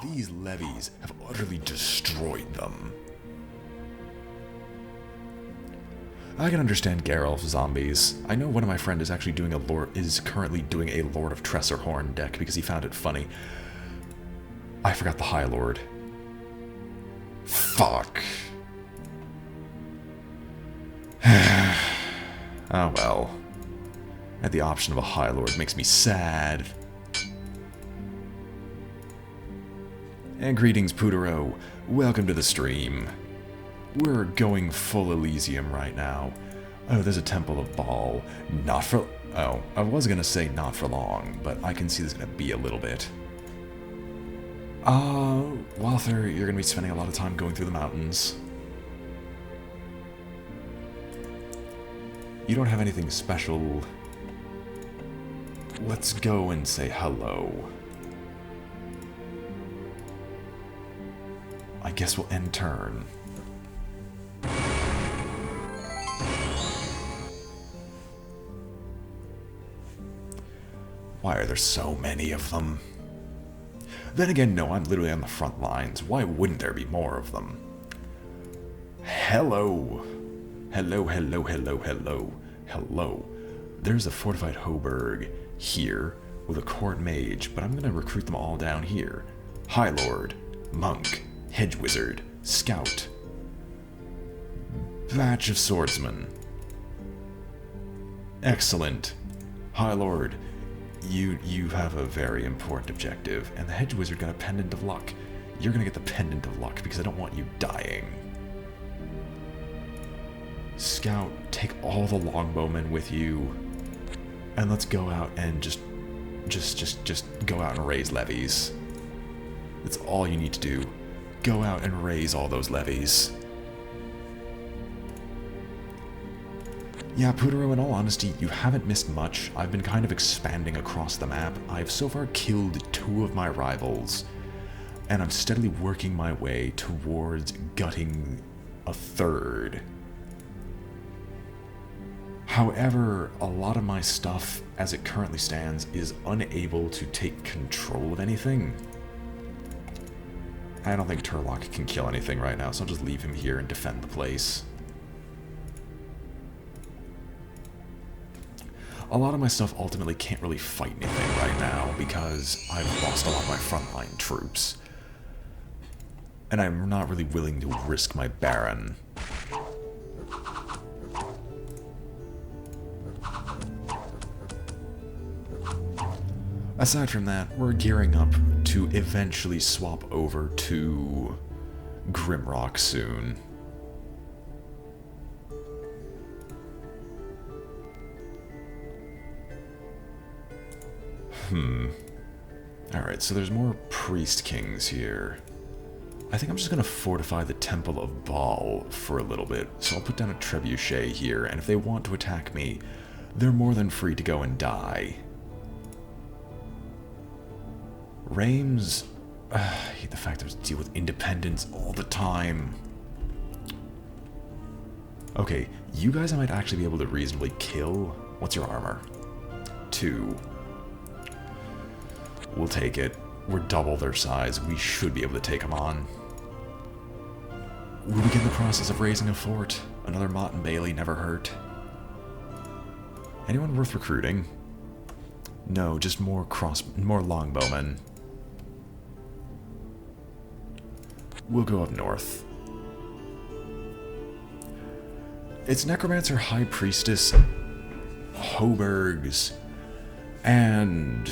These levies have utterly destroyed them. I can understand Geralt's zombies. I know one of my friends is actually doing currently doing a Lord of Tressorhorn deck because he found it funny. I forgot the High Lord. Fuck. Oh well. At the option of a High Lord makes me sad. And greetings, Putero. Welcome to the stream. We're going full Elysium right now. Oh, there's a Temple of Baal. Not for... Oh, I was gonna say not for long, but I can see there's gonna be a little bit. Walther, you're gonna be spending a lot of time going through the mountains. You don't have anything special. Let's go and say hello. I guess we'll end turn. Why are there so many of them? Then again, no, I'm literally on the front lines. Why wouldn't there be more of them? Hello. Hello, hello, hello, hello, hello. There's a fortified Hoburg here with a court mage, but I'm going to recruit them all down here. High Lord, Monk, Hedge Wizard, Scout, Batch of Swordsmen. Excellent. High Lord, you have a very important objective, and the Hedge Wizard got a Pendant of Luck. You're going to get the Pendant of Luck because I don't want you dying. Scout, take all the Longbowmen with you, and let's go out and just go out and raise levies. That's all you need to do. Go out and raise all those levies. Yeah, Putero, in all honesty, you haven't missed much. I've been kind of expanding across the map. I've so far killed 2 of my rivals, and I'm steadily working my way towards gutting a 3rd. However, a lot of my stuff, as it currently stands, is unable to take control of anything. I don't think Turlock can kill anything right now, so I'll just leave him here and defend the place. A lot of my stuff ultimately can't really fight anything right now because I've lost a lot of my frontline troops. And I'm not really willing to risk my Baron. Aside from that, we're gearing up to eventually swap over to Grimrock soon. Alright, so there's more Priest Kings here. I think I'm just going to fortify the Temple of Baal for a little bit. So I'll put down a Trebuchet here, and if they want to attack me, they're more than free to go and die. Reims, I hate the fact that I have to deal with independence all the time. Okay, you guys I might actually be able to reasonably kill. What's your armor? 2. We'll take it. We're double their size. We should be able to take them on. We begin the process of raising a fort. Another Mott and Bailey never hurt. Anyone worth recruiting? No, just more longbowmen. We'll go up north. It's Necromancer, High Priestess, Hoburgs, and...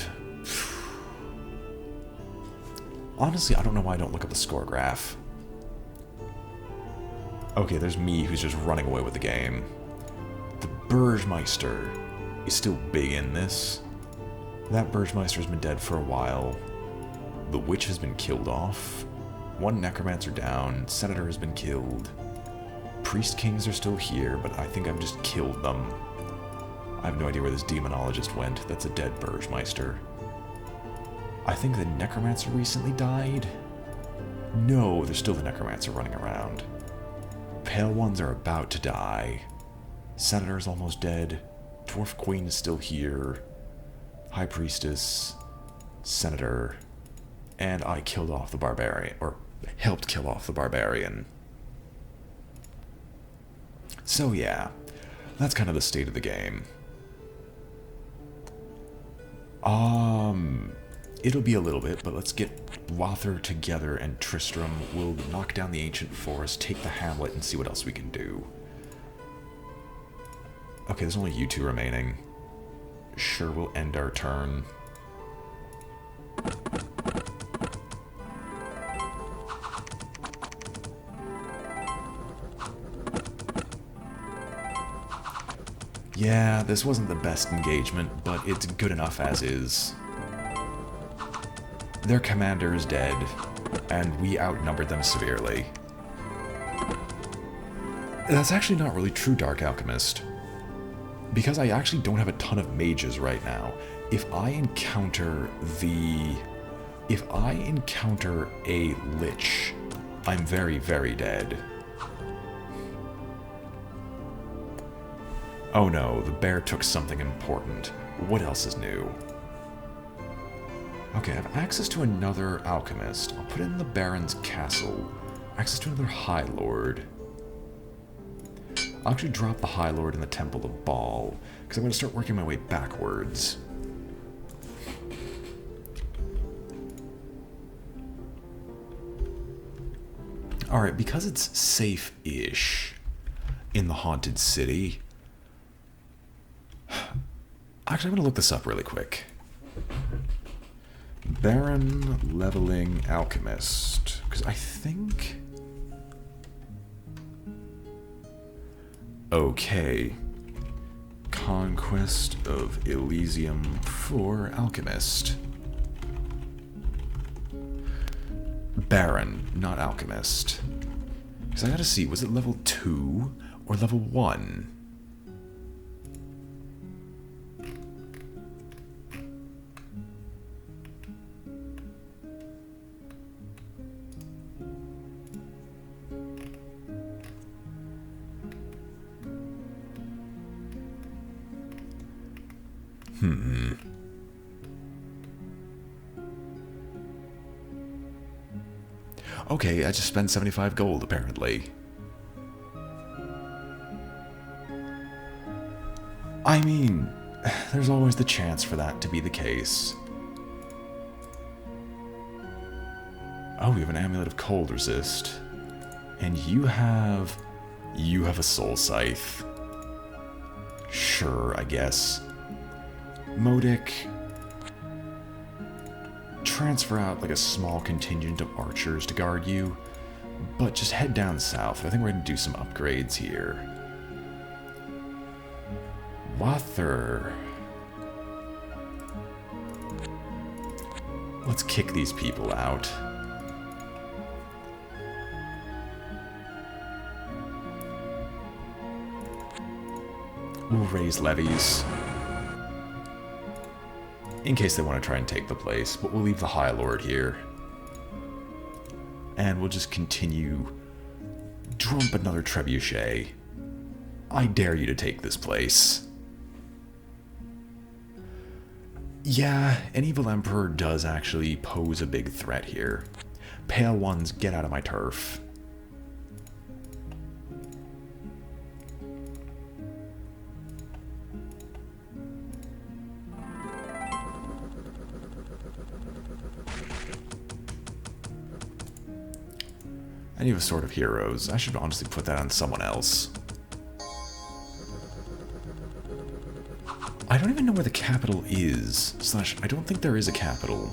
Honestly, I don't know why I don't look up the score graph. Okay, there's me who's just running away with the game. The Burgmeister is still big in this. That Burgmeister's been dead for a while. The Witch has been killed off. 1 Necromancer down. Senator has been killed. Priest Kings are still here, but I think I've just killed them. I have no idea where this Demonologist went. That's a dead Burgmeister. I think the Necromancer recently died? No, there's still the Necromancer running around. Pale Ones are about to die. Senator's almost dead. Dwarf Queen is still here. High Priestess. Senator. And I killed off the barbarian, or helped kill off the barbarian. So yeah, that's kind of the state of the game. It'll be a little bit, but let's get Wather together and Tristram. We'll knock down the ancient forest, take the hamlet, and see what else we can do. Okay, there's only you two remaining. Sure, we'll end our turn. Yeah, this wasn't the best engagement, but it's good enough as is. Their commander is dead, and we outnumbered them severely. That's actually not really true, Dark Alchemist. Because I actually don't have a ton of mages right now, if I encounter a lich, I'm very, very dead. Oh no, the bear took something important. What else is new? Okay, I have access to another alchemist. I'll put it in the Baron's castle. Access to another High Lord. I'll actually drop the High Lord in the Temple of Baal, because I'm going to start working my way backwards. Alright, because it's safe-ish in the Haunted City. Actually, I'm going to look this up really quick. Baron leveling alchemist. Because I think... Okay. Conquest of Elysium for alchemist. Baron, not alchemist. Because I gotta see, was it level 2 or level 1? Okay, I just spent 75 gold, apparently. I mean, there's always the chance for that to be the case. Oh, we have an Amulet of Cold Resist. And you have a Soul Scythe. Sure, I guess. Modic. Transfer out like a small contingent of archers to guard you, but just head down south. I think we're going to do some upgrades here. Wather. Let's kick these people out. We'll raise levies in case they want to try and take the place, but we'll leave the High Lord here. And we'll just continue. Drump another trebuchet. I dare you to take this place. Yeah, an evil emperor does actually pose a big threat here. Pale ones, get out of my turf. And you have a Sword of Heroes. I should honestly put that on someone else. I don't even know where the capital is. Slash, I don't think there is a capital.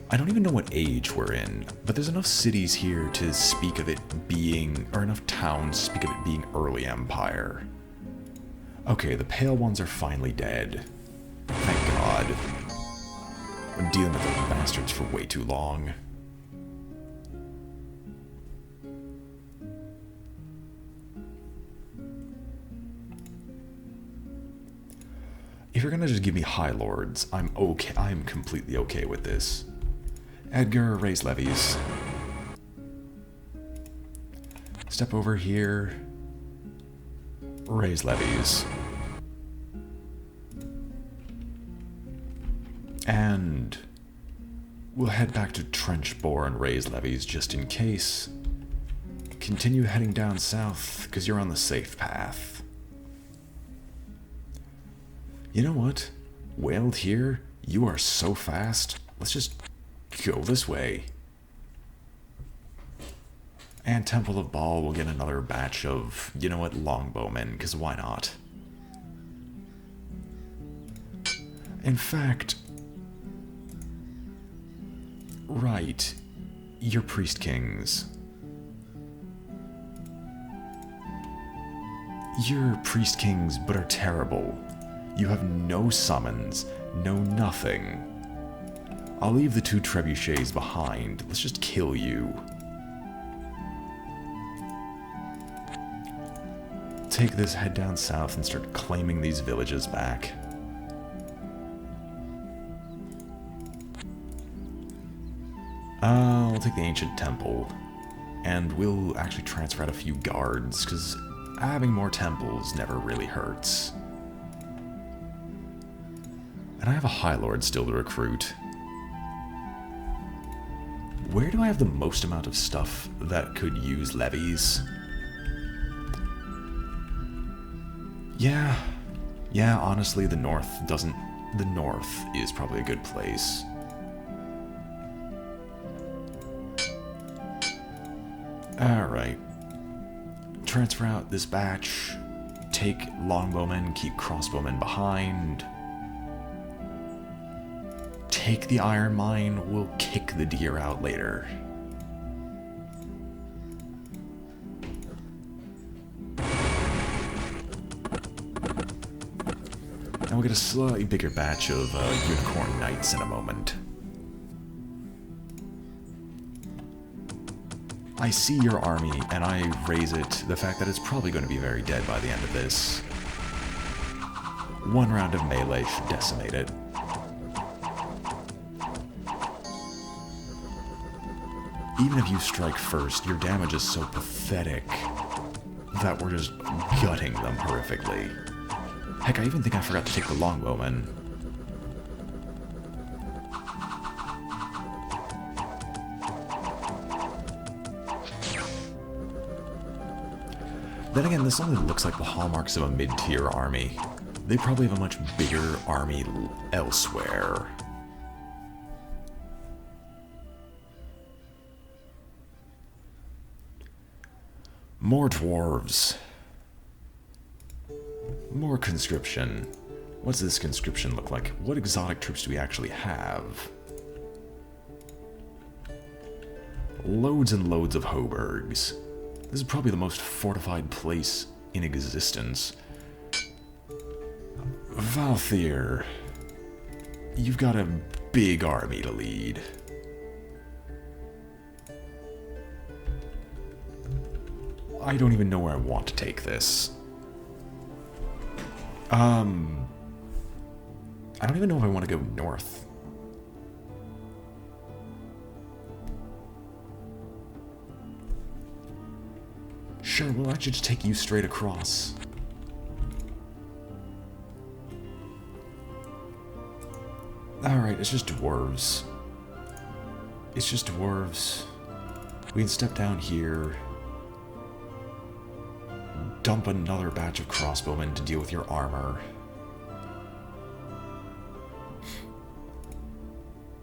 I don't even know what age we're in, but there's enough cities here to speak of it being, or enough towns to speak of it being early Empire. Okay, the Pale Ones are finally dead. Thank God. I'm dealing with those bastards for way too long. If you're gonna just give me High Lords, I'm okay. I'm completely okay with this. Edgar, raise levies. Step over here. Raise levies. And We'll head back to trench bore and raise levies just in case. Continue heading down south, because you're on the safe path. You know what? Whaled here, you are so fast. Let's just go this way. And Temple of Baal will get another batch of, you know what, longbowmen, because why not? In fact, right, you're Priest Kings. You're Priest Kings, but are terrible. You have no summons, no nothing. I'll leave the 2 trebuchets behind. Let's just kill you. Take this, head down south, and start claiming these villages back. I'll take the ancient temple, and we'll actually transfer out a few guards, because having more temples never really hurts. And I have a High Lord still to recruit. Where do I have the most amount of stuff that could use levies? Yeah, honestly, the north is probably a good place. Alright. Transfer out this batch. Take longbowmen, keep crossbowmen behind. Take the iron mine, we'll kick the deer out later. And we'll get a slightly bigger batch of unicorn knights in a moment. I see your army, and I raise it the fact that it's probably going to be very dead by the end of this. 1 round of melee should decimate it. Even if you strike first, your damage is so pathetic that we're just gutting them horrifically. Heck, I even think I forgot to take the longbowmen. Then again, this only looks like the hallmarks of a mid-tier army. They probably have a much bigger army elsewhere. More dwarves. More conscription. What's this conscription look like? What exotic troops do we actually have? Loads and loads of Hoburgs. This is probably the most fortified place in existence. Valthier. You've got a big army to lead. I don't even know where I want to take this. I don't even know if I want to go north. Sure, we'll actually just take you straight across. Alright, it's just dwarves. It's just dwarves. We can step down here. Dump another batch of crossbowmen to deal with your armor.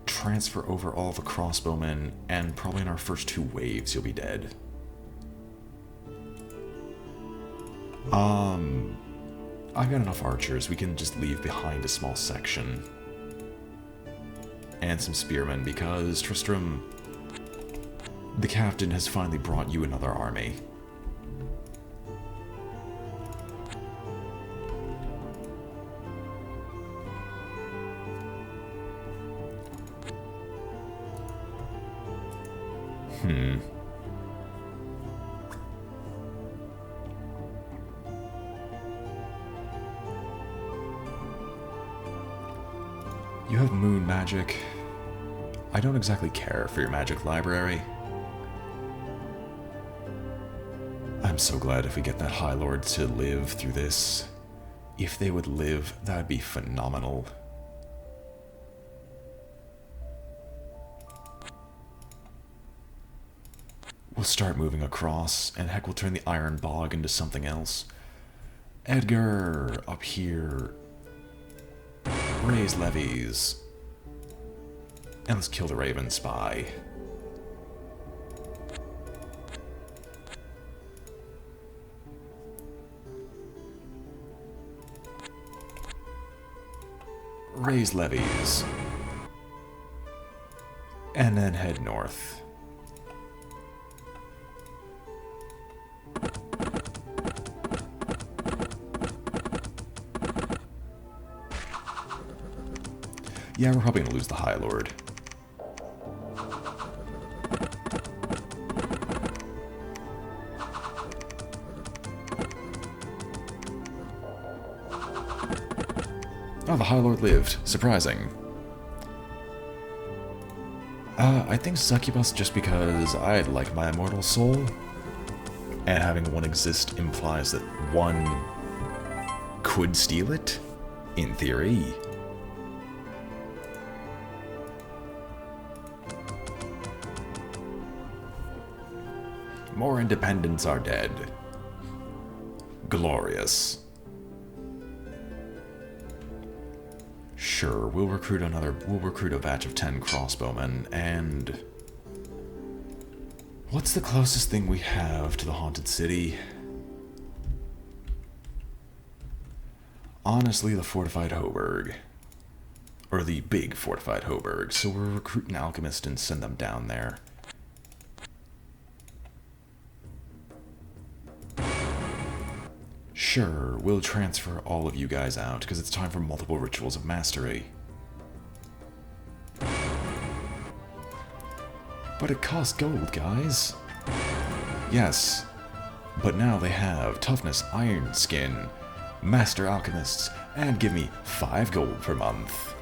Transfer over all the crossbowmen, and probably in our first 2 waves you'll be dead. I've got enough archers, we can just leave behind a small section. And some spearmen, because Tristram, the captain, has finally brought you another army. You have moon magic. I don't exactly care for your magic library. I'm so glad if we get that High Lord to live through this. If they would live, that'd be phenomenal. we'll start moving across, and heck, we'll turn the Iron Bog into something else. Edgar, up here. Raise levies. And let's kill the Raven Spy. Raise levies. And then head north. Yeah, we're probably gonna lose the High Lord. Oh, the High Lord lived. Surprising. I think Succubus just because I like my immortal soul, and having one exist implies that one could steal it, in theory. More independents are dead. Glorious. Sure, we'll recruit a batch of 10 crossbowmen, and... what's the closest thing we have to the Haunted City? Honestly, the Fortified Hoburg. Or the big Fortified Hoburg, so we'll recruit an alchemist and send them down there. Sure, we'll transfer all of you guys out, because it's time for multiple rituals of mastery. But it costs gold, guys. Yes, but now they have toughness, iron skin, master alchemists, and give me 5 gold per month.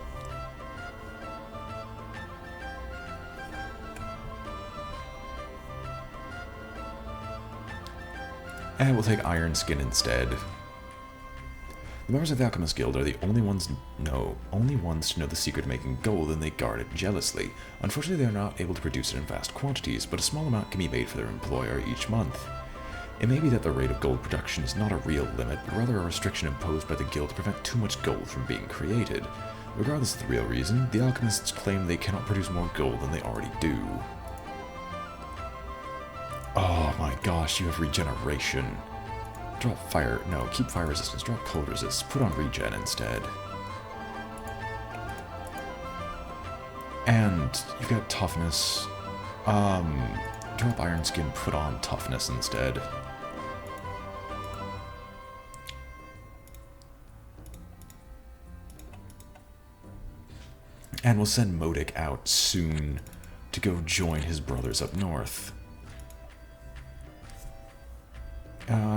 And we'll take Iron Skin instead. The members of the Alchemist Guild are the only ones to know the secret of making gold, and they guard it jealously. Unfortunately, they are not able to produce it in vast quantities, but a small amount can be made for their employer each month. It may be that the rate of gold production is not a real limit, but rather a restriction imposed by the guild to prevent too much gold from being created. Regardless of the real reason, the alchemists claim they cannot produce more gold than they already do. Oh my gosh, you have regeneration. Drop fire, no, keep fire resistance, drop cold resist, put on regen instead. And you've got toughness. Drop iron skin, put on toughness instead. And we'll send Modic out soon to go join his brothers up north.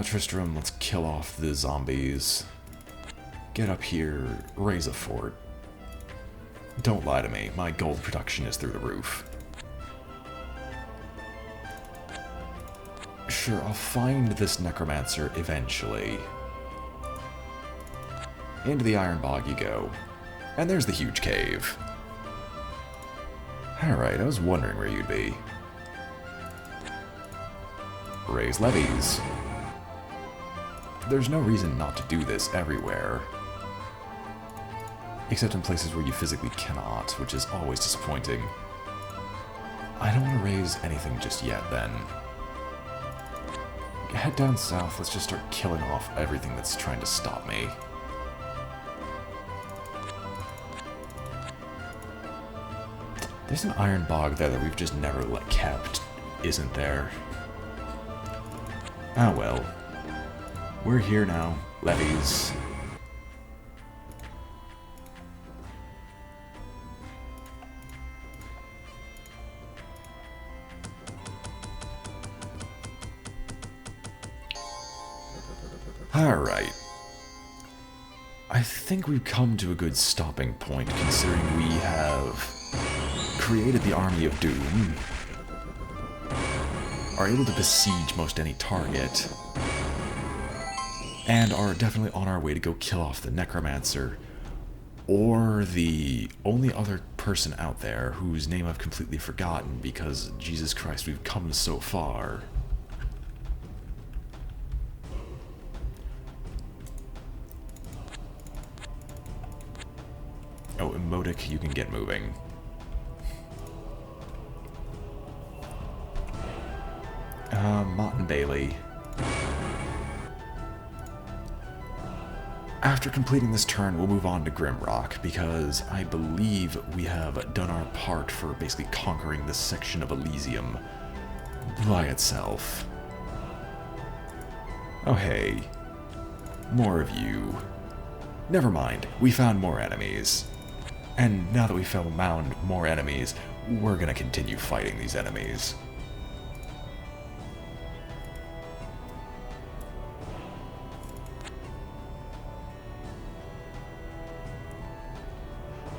Tristram, let's kill off the zombies. Get up here, raise a fort. Don't lie to me, my gold production is through the roof. Sure, I'll find this necromancer eventually. Into the Iron Bog you go. And there's the huge cave. Alright, I was wondering where you'd be. Raise levies. There's no reason not to do this everywhere. Except in places where you physically cannot, which is always disappointing. I don't want to raise anything just yet, then. Head down south, let's just start killing off everything that's trying to stop me. There's an iron bog there that we've just never kept, isn't there? Ah well. We're here now. Levies. Alright. I think we've come to a good stopping point, considering we have created the Army of Doom, are able to besiege most any target, and are definitely on our way to go kill off the Necromancer, or the only other person out there whose name I've completely forgotten because, Jesus Christ, we've come so far. Oh, Emotic, you can get moving. Mott and Bailey. After completing this turn, we'll move on to Grimrock, because I believe we have done our part for basically conquering this section of Elysium by itself. Oh hey, more of you. Never mind, we found more enemies. And now that we found more enemies, we're gonna continue fighting these enemies.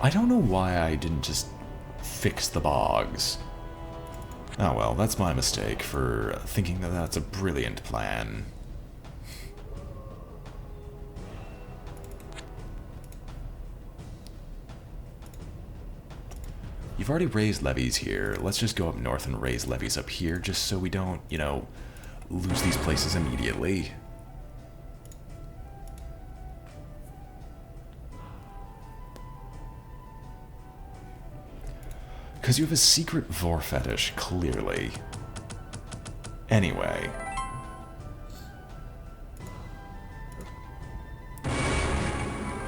I don't know why I didn't just fix the bogs. Oh well, that's my mistake for thinking that that's a brilliant plan. You've already raised levies here. Let's just go up north and raise levies up here just so we don't, you know, lose these places immediately. Because you have a secret vor fetish, clearly. Anyway.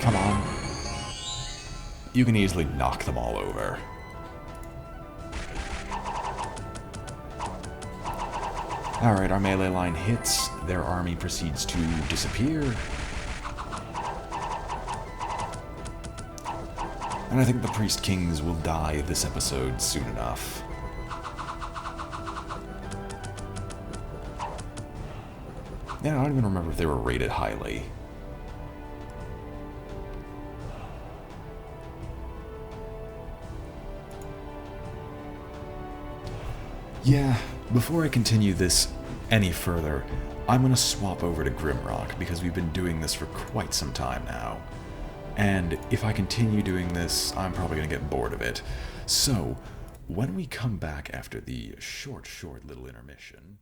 Come on. You can easily knock them all over. Alright, our melee line hits. Their army proceeds to disappear. And I think the Priest Kings will die this episode soon enough. Yeah, I don't even remember if they were rated highly. Yeah, before I continue this any further, I'm going to swap over to Grimrock because we've been doing this for quite some time now. And if I continue doing this, I'm probably going to get bored of it. So, when we come back after the short little intermission...